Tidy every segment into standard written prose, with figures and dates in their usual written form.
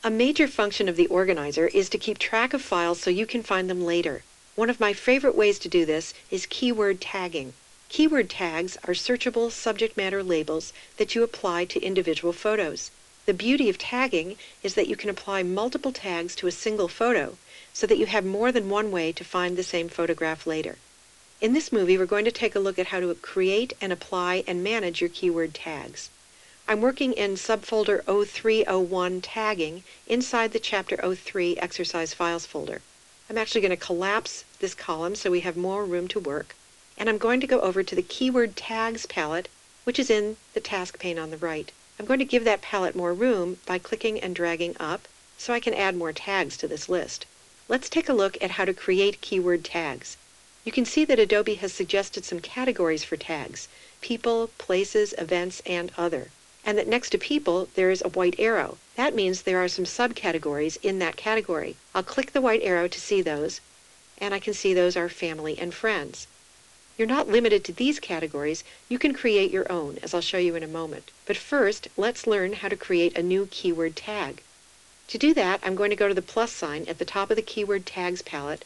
A major function of the organizer is to keep track of files so you can find them later. One of my favorite ways to do this is keyword tagging. Keyword tags are searchable subject matter labels that you apply to individual photos. The beauty of tagging is that you can apply multiple tags to a single photo so that you have more than one way to find the same photograph later. In this movie, we're going to take a look at how to create and apply and manage your keyword tags. I'm working in subfolder 0301 Tagging inside the Chapter 03 Exercise Files folder. I'm actually going to collapse this column so we have more room to work, and I'm going to go over to the Keyword Tags palette, which is in the task pane on the right. I'm going to give that palette more room by clicking and dragging up so I can add more tags to this list. Let's take a look at how to create keyword tags. You can see that Adobe has suggested some categories for tags: people, places, events, and other. And that next to people, there is a white arrow. That means there are some subcategories in that category. I'll click the white arrow to see those, and I can see those are family and friends. You're not limited to these categories. You can create your own, as I'll show you in a moment. But first, let's learn how to create a new keyword tag. To do that, I'm going to go to the plus sign at the top of the Keyword Tags palette,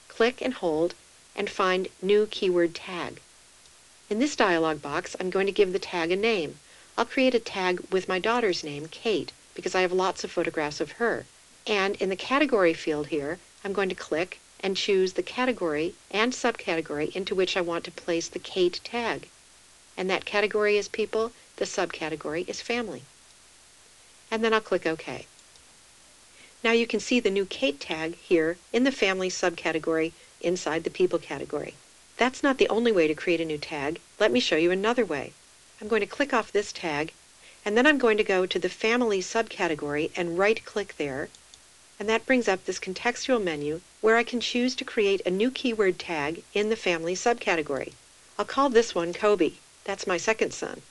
click and hold, and find New Keyword Tag. In this dialog box, I'm going to give the tag a name. I'll create a tag with my daughter's name, Kate, because I have lots of photographs of her. And in the category field here, I'm going to click and choose the category and subcategory into which I want to place the Kate tag. And that category is people, the subcategory is family. And then I'll click OK. Now you can see the new Kate tag here in the family subcategory inside the people category. That's not the only way to create a new tag. Let me show you another way. I'm going to click off this tag, and then I'm going to go to the family subcategory and right-click there, and that brings up this contextual menu where I can choose to create a new keyword tag in the family subcategory. I'll call this one Kobe. That's my second son.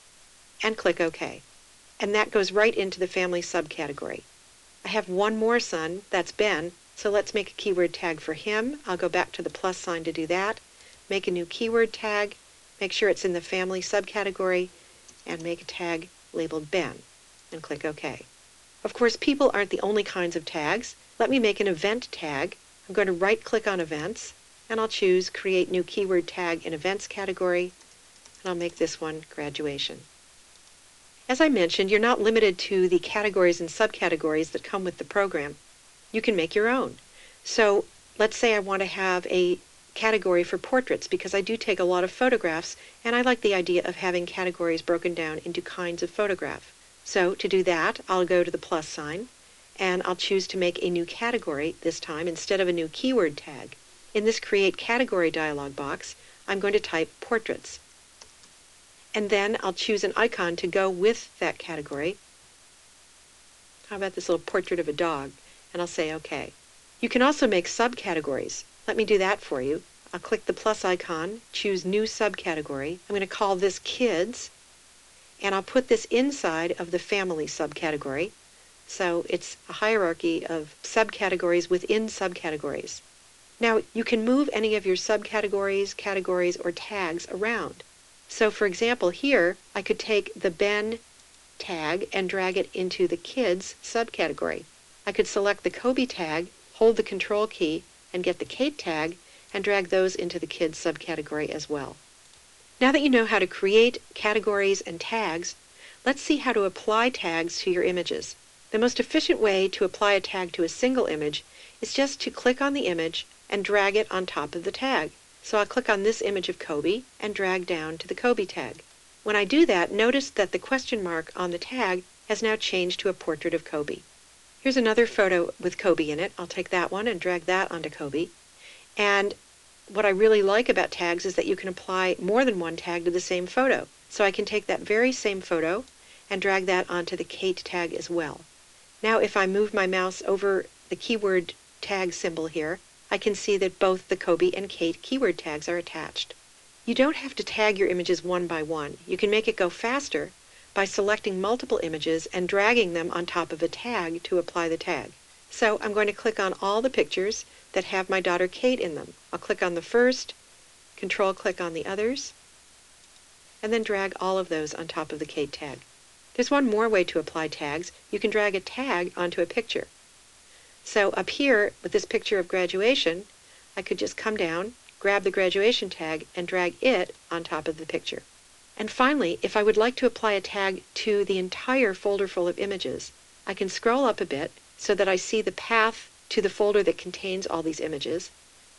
And click OK. And that goes right into the family subcategory. I have one more son, that's Ben, so let's make a keyword tag for him. I'll go back to the plus sign to do that, make a new keyword tag, make sure it's in the family subcategory, and make a tag labeled Ben, and click OK. Of course, people aren't the only kinds of tags. Let me make an event tag. I'm going to right-click on Events, and I'll choose Create New Keyword Tag in Events category, and I'll make this one Graduation. As I mentioned, you're not limited to the categories and subcategories that come with the program. You can make your own. So let's say I want to have a category for portraits because I do take a lot of photographs, and I like the idea of having categories broken down into kinds of photograph. So to do that, I'll go to the plus sign, and I'll choose to make a new category this time instead of a new keyword tag. In this Create Category dialog box, I'm going to type Portraits. And then I'll choose an icon to go with that category. How about this little portrait of a dog? And I'll say OK. You can also make subcategories. Let me do that for you. I'll click the plus icon, choose New Subcategory. I'm going to call this Kids, and I'll put this inside of the Family subcategory. So it's a hierarchy of subcategories within subcategories. Now, you can move any of your subcategories, categories, or tags around. So for example, here I could take the Ben tag and drag it into the Kids subcategory. I could select the Kobe tag, hold the Control key, and get the Kate tag, and drag those into the Kids subcategory as well. Now that you know how to create categories and tags, let's see how to apply tags to your images. The most efficient way to apply a tag to a single image is just to click on the image and drag it on top of the tag. So I'll click on this image of Kobe and drag down to the Kobe tag. When I do that, notice that the question mark on the tag has now changed to a portrait of Kobe. Here's another photo with Kobe in it. I'll take that one and drag that onto Kobe. And what I really like about tags is that you can apply more than one tag to the same photo. So I can take that very same photo and drag that onto the Kate tag as well. Now if I move my mouse over the keyword tag symbol here, I can see that both the Kobe and Kate keyword tags are attached. You don't have to tag your images one by one. You can make it go faster by selecting multiple images and dragging them on top of a tag to apply the tag. So I'm going to click on all the pictures that have my daughter Kate in them. I'll click on the first, Control-click on the others, and then drag all of those on top of the Kate tag. There's one more way to apply tags. You can drag a tag onto a picture. So up here with this picture of graduation, I could just come down, grab the graduation tag, and drag it on top of the picture. And finally, if I would like to apply a tag to the entire folder full of images, I can scroll up a bit so that I see the path to the folder that contains all these images,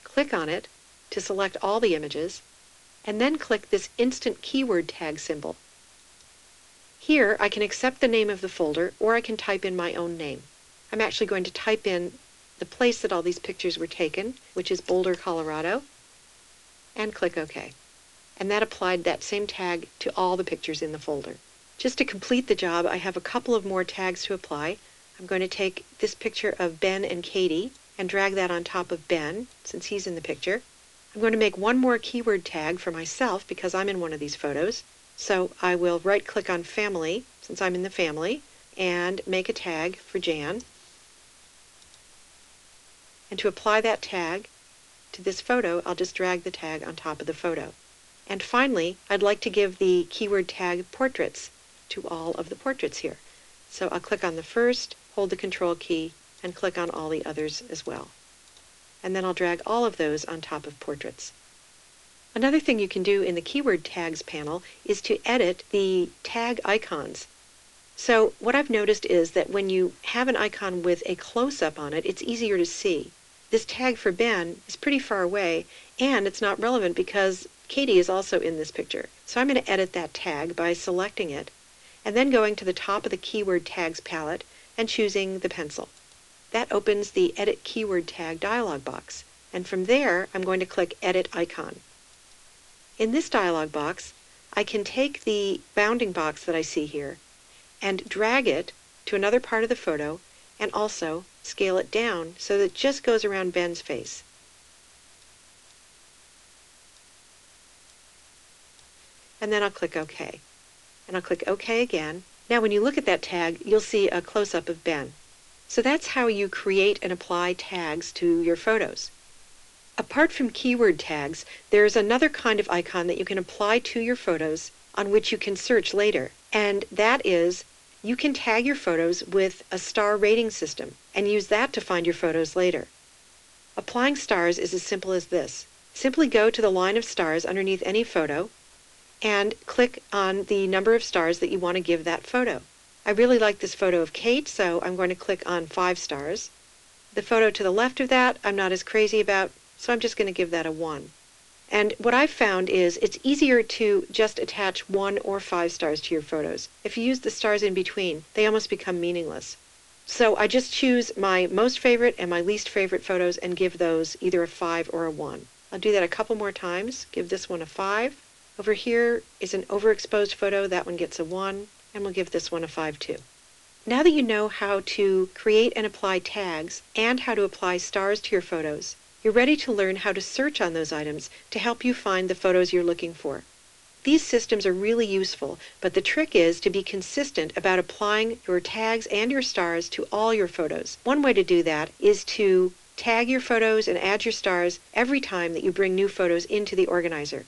click on it to select all the images, and then click this instant keyword tag symbol. Here I can accept the name of the folder, or I can type in my own name. I'm actually going to type in the place that all these pictures were taken, which is Boulder, Colorado, and click OK. And that applied that same tag to all the pictures in the folder. Just to complete the job, I have a couple of more tags to apply. I'm going to take this picture of Ben and Katie and drag that on top of Ben, since he's in the picture. I'm going to make one more keyword tag for myself because I'm in one of these photos. So I will right-click on Family, since I'm in the family, and make a tag for Jan. And to apply that tag to this photo, I'll just drag the tag on top of the photo. And finally, I'd like to give the keyword tag Portraits to all of the portraits here. So I'll click on the first, hold the Control key, and click on all the others as well. And then I'll drag all of those on top of Portraits. Another thing you can do in the Keyword Tags panel is to edit the tag icons. So what I've noticed is that when you have an icon with a close-up on it, it's easier to see. This tag for Ben is pretty far away, and it's not relevant because Katie is also in this picture. So I'm going to edit that tag by selecting it, and then going to the top of the Keyword Tags palette and choosing the pencil. That opens the Edit Keyword Tag dialog box, and from there I'm going to click Edit Icon. In this dialog box, I can take the bounding box that I see here and drag it to another part of the photo and also scale it down so that it just goes around Ben's face. And then I'll click OK. And I'll click OK again. Now when you look at that tag, you'll see a close-up of Ben. So that's how you create and apply tags to your photos. Apart from keyword tags, there's another kind of icon that you can apply to your photos on which you can search later, and that is you can tag your photos with a star rating system and use that to find your photos later. Applying stars is as simple as this. Simply go to the line of stars underneath any photo and click on the number of stars that you want to give that photo. I really like this photo of Kate, so I'm going to click on 5 stars. The photo to the left of that I'm not as crazy about, so I'm just going to give that a 1. And what I've found is it's easier to just attach 1 or 5 stars to your photos. If you use the stars in between, they almost become meaningless. So I just choose my most favorite and my least favorite photos and give those either a 5 or a 1. I'll do that a couple more times. Give this one a 5. Over here is an overexposed photo. That one gets a 1. And we'll give this one a 5 too. Now that you know how to create and apply tags and how to apply stars to your photos, you're ready to learn how to search on those items to help you find the photos you're looking for. These systems are really useful, but the trick is to be consistent about applying your tags and your stars to all your photos. One way to do that is to tag your photos and add your stars every time that you bring new photos into the organizer.